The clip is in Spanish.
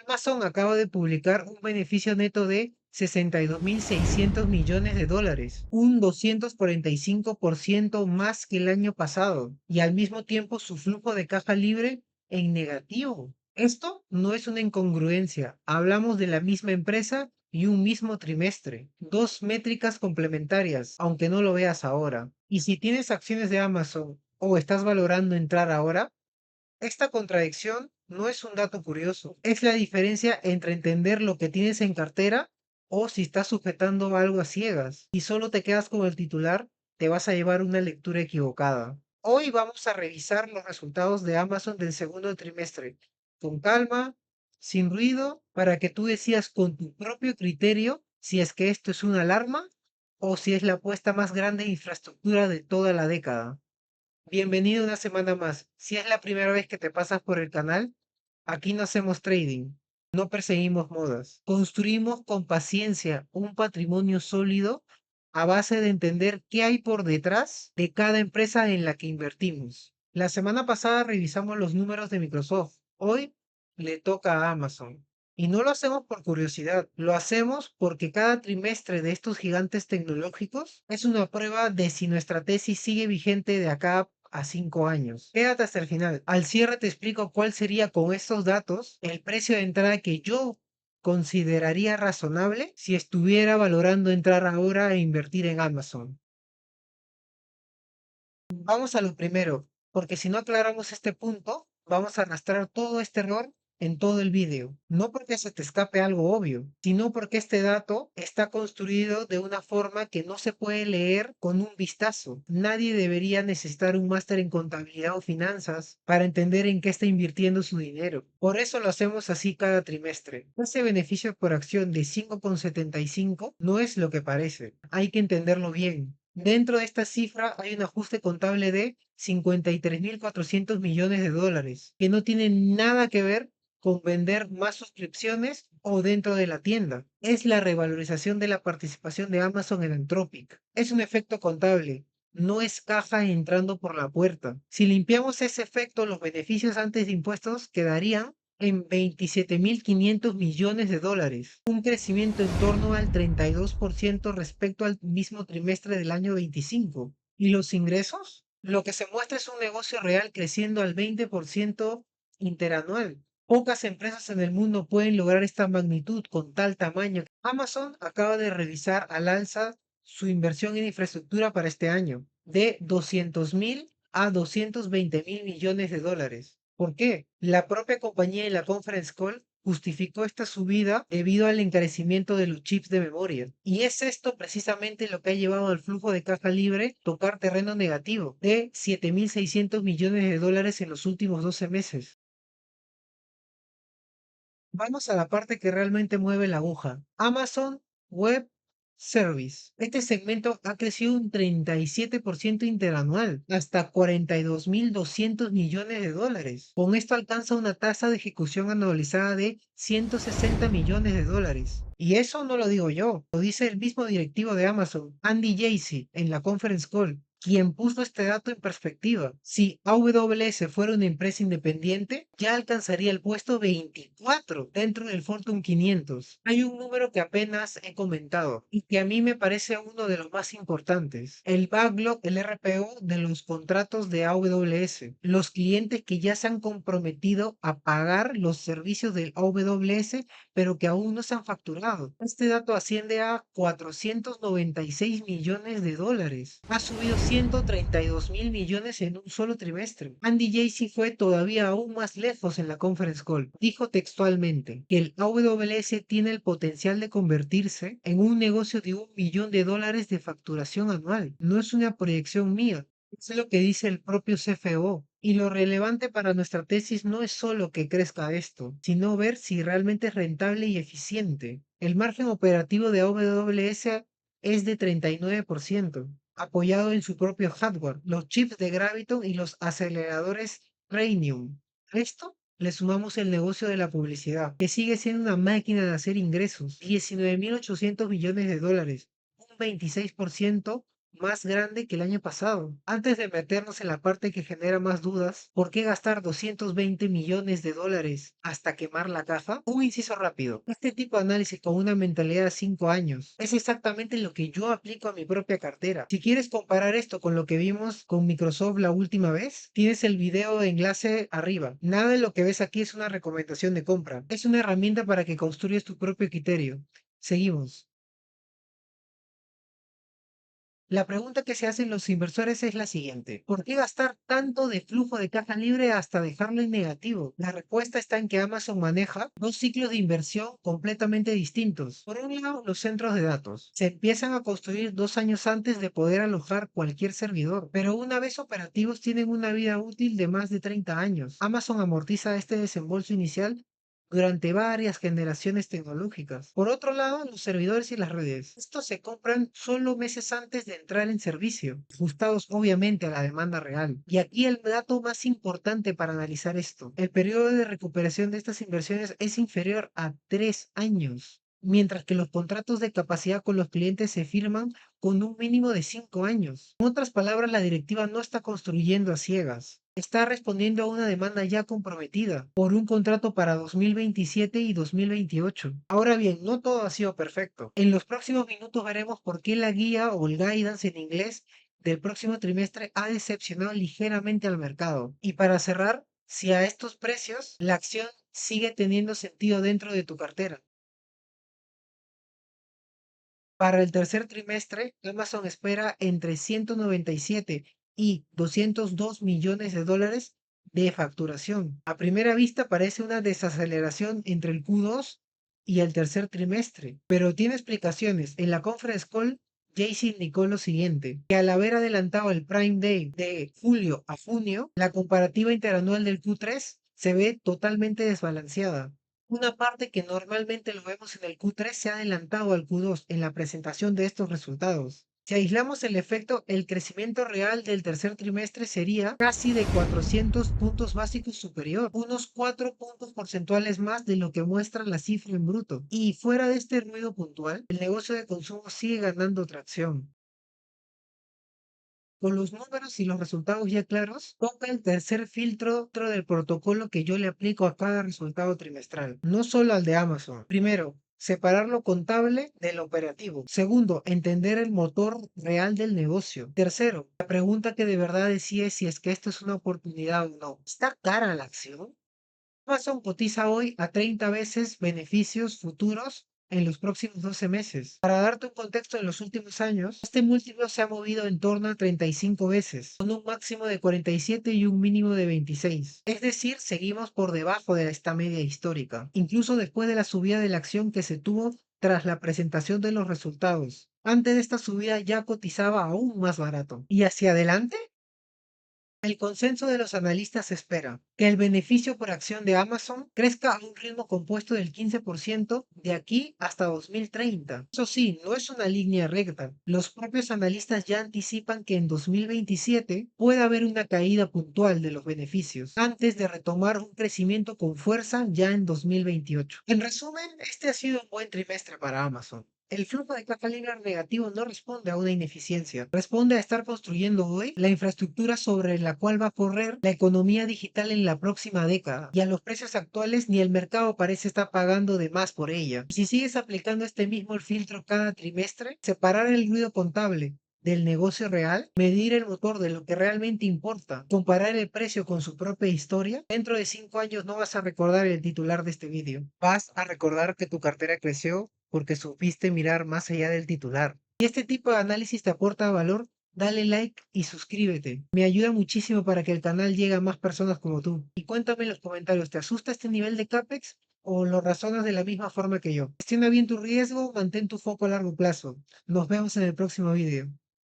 Amazon acaba de publicar un beneficio neto de 62.600 millones de dólares, un 245% más que el año pasado, y al mismo tiempo su flujo de caja libre en negativo. Esto no es una incongruencia, hablamos de la misma empresa y un mismo trimestre, dos métricas complementarias, aunque no lo veas ahora. Y si tienes acciones de Amazon o estás valorando entrar ahora, esta contradicción no es un dato curioso, es la diferencia entre entender lo que tienes en cartera o si estás sujetando algo a ciegas. Si solo te quedas con el titular, te vas a llevar una lectura equivocada. Hoy vamos a revisar los resultados de Amazon del segundo trimestre, con calma, sin ruido, para que tú decidas con tu propio criterio si es que esto es una alarma o si es la apuesta más grande en infraestructura de toda la década. Bienvenido una semana más. Si es la primera vez que te pasas por el canal, aquí no hacemos trading, no perseguimos modas. Construimos con paciencia un patrimonio sólido a base de entender qué hay por detrás de cada empresa en la que invertimos. La semana pasada revisamos los números de Microsoft. Hoy le toca a Amazon. Y no lo hacemos por curiosidad, lo hacemos porque cada trimestre de estos gigantes tecnológicos es una prueba de si nuestra tesis sigue vigente de acá a 5 años. Quédate hasta el final. Al cierre te explico cuál sería con estos datos el precio de entrada que yo consideraría razonable si estuviera valorando entrar ahora e invertir en Amazon. Vamos a lo primero, porque si no aclaramos este punto, vamos a arrastrar todo este error en todo el vídeo. No porque se te escape algo obvio, sino porque este dato está construido de una forma que no se puede leer con un vistazo. Nadie debería necesitar un máster en contabilidad o finanzas para entender en qué está invirtiendo su dinero. Por eso lo hacemos así cada trimestre. Ese beneficio por acción de 5,75 no es lo que parece. Hay que entenderlo bien. Dentro de esta cifra hay un ajuste contable de 53.400 millones de dólares, que no tiene nada que ver con vender más suscripciones o dentro de la tienda. Es la revalorización de la participación de Amazon en Anthropic. Es un efecto contable, no es caja entrando por la puerta. Si limpiamos ese efecto, los beneficios antes de impuestos quedarían en 27.500 millones de dólares, un crecimiento en torno al 32% respecto al mismo trimestre del año 25. ¿Y los ingresos? Lo que se muestra es un negocio real creciendo al 20% interanual. Pocas empresas en el mundo pueden lograr esta magnitud con tal tamaño. Amazon acaba de revisar al alza su inversión en infraestructura para este año, de 200.000 a 220.000 millones de dólares. ¿Por qué? La propia compañía en la conference call justificó esta subida debido al encarecimiento de los chips de memoria. Y es esto precisamente lo que ha llevado al flujo de caja libre tocar terreno negativo de 7.600 millones de dólares en los últimos 12 meses. Vamos a la parte que realmente mueve la aguja. Amazon Web Service. Este segmento ha crecido un 37% interanual, hasta 42.200 millones de dólares. Con esto alcanza una tasa de ejecución anualizada de 160 millones de dólares. Y eso no lo digo yo, lo dice el mismo directivo de Amazon, Andy Jassy, en la conference call, quien puso este dato en perspectiva. Si AWS fuera una empresa independiente, ya alcanzaría el puesto 24 dentro del Fortune 500. Hay un número que apenas he comentado y que a mí me parece uno de los más importantes. El backlog, el RPO de los contratos de AWS. Los clientes que ya se han comprometido a pagar los servicios del AWS, pero que aún no se han facturado. Este dato asciende a 496 millones de dólares. Ha subido 132.000 millones en un solo trimestre. Andy Jassy fue todavía aún más lejos en la conference call. Dijo textualmente que el AWS tiene el potencial de convertirse en un negocio de 1 millón de dólares de facturación anual. No es una proyección mía. Es lo que dice el propio CFO. Y lo relevante para nuestra tesis no es solo que crezca esto, sino ver si realmente es rentable y eficiente. El margen operativo de AWS es de 39%, apoyado en su propio hardware, los chips de Graviton y los aceleradores Trainium. A esto le sumamos el negocio de la publicidad, que sigue siendo una máquina de hacer ingresos, 19.800 millones de dólares, un 26% más grande que el año pasado. Antes de meternos en la parte que genera más dudas, ¿por qué gastar 220 millones de dólares hasta quemar la caja? Un inciso rápido. Este tipo de análisis con una mentalidad de 5 años es exactamente lo que yo aplico a mi propia cartera. Si quieres comparar esto con lo que vimos con Microsoft la última vez, tienes el video de enlace arriba. Nada de lo que ves aquí es una recomendación de compra. Es una herramienta para que construyas tu propio criterio. Seguimos. La pregunta que se hacen los inversores es la siguiente: ¿por qué gastar tanto de flujo de caja libre hasta dejarlo en negativo? La respuesta está en que Amazon maneja dos ciclos de inversión completamente distintos. Por un lado, los centros de datos se empiezan a construir 2 años antes de poder alojar cualquier servidor, pero una vez operativos tienen una vida útil de más de 30 años. Amazon amortiza este desembolso inicial durante varias generaciones tecnológicas. Por otro lado, los servidores y las redes. Estos se compran solo meses antes de entrar en servicio, ajustados obviamente a la demanda real. Y aquí el dato más importante para analizar esto: el periodo de recuperación de estas inversiones es inferior a 3 años, mientras que los contratos de capacidad con los clientes se firman con un mínimo de 5 años. En otras palabras, la directiva no está construyendo a ciegas. Está respondiendo a una demanda ya comprometida por un contrato para 2027 y 2028. Ahora bien, no todo ha sido perfecto. En los próximos minutos veremos por qué la guía o el guidance en inglés del próximo trimestre ha decepcionado ligeramente al mercado. Y para cerrar, si a estos precios la acción sigue teniendo sentido dentro de tu cartera. Para el tercer trimestre, Amazon espera entre 197 y 202 millones de dólares de facturación. A primera vista parece una desaceleración entre el Q2 y el tercer trimestre, pero tiene explicaciones. En la conference call, Jay-Z indicó lo siguiente: que al haber adelantado el Prime Day de julio a junio, la comparativa interanual del Q3 se ve totalmente desbalanceada. Una parte que normalmente lo vemos en el Q3 se ha adelantado al Q2 en la presentación de estos resultados. Si aislamos el efecto, el crecimiento real del tercer trimestre sería casi de 400 puntos básicos superior, unos 4 puntos porcentuales más de lo que muestra la cifra en bruto. Y fuera de este ruido puntual, el negocio de consumo sigue ganando tracción. Con los números y los resultados ya claros, toca el tercer filtro dentro del protocolo que yo le aplico a cada resultado trimestral, no solo al de Amazon. Primero, separar lo contable del operativo. Segundo, entender el motor real del negocio. Tercero, la pregunta que de verdad decide si es que esto es una oportunidad o no: ¿está cara la acción? Amazon cotiza hoy a 30 veces beneficios futuros en los próximos 12 meses. Para darte un contexto, en los últimos años, este múltiplo se ha movido en torno a 35 veces, con un máximo de 47 y un mínimo de 26. Es decir, seguimos por debajo de esta media histórica, incluso después de la subida de la acción que se tuvo tras la presentación de los resultados. Antes de esta subida ya cotizaba aún más barato. ¿Y hacia adelante? El consenso de los analistas espera que el beneficio por acción de Amazon crezca a un ritmo compuesto del 15% de aquí hasta 2030. Eso sí, no es una línea recta. Los propios analistas ya anticipan que en 2027 puede haber una caída puntual de los beneficios antes de retomar un crecimiento con fuerza ya en 2028. En resumen, este ha sido un buen trimestre para Amazon. El flujo de caja libre negativo no responde a una ineficiencia, responde a estar construyendo hoy la infraestructura sobre la cual va a correr la economía digital en la próxima década. Y a los precios actuales ni el mercado parece estar pagando de más por ella. Si sigues aplicando este mismo filtro cada trimestre, separar el ruido contable del negocio real, medir el motor de lo que realmente importa, comparar el precio con su propia historia, dentro de 5 años no vas a recordar el titular de este vídeo. Vas a recordar que tu cartera creció porque supiste mirar más allá del titular. Si este tipo de análisis te aporta valor, dale like y suscríbete. Me ayuda muchísimo para que el canal llegue a más personas como tú. Y cuéntame en los comentarios: ¿te asusta este nivel de CAPEX o lo razonas de la misma forma que yo? Gestiona bien tu riesgo, mantén tu foco a largo plazo. Nos vemos en el próximo vídeo.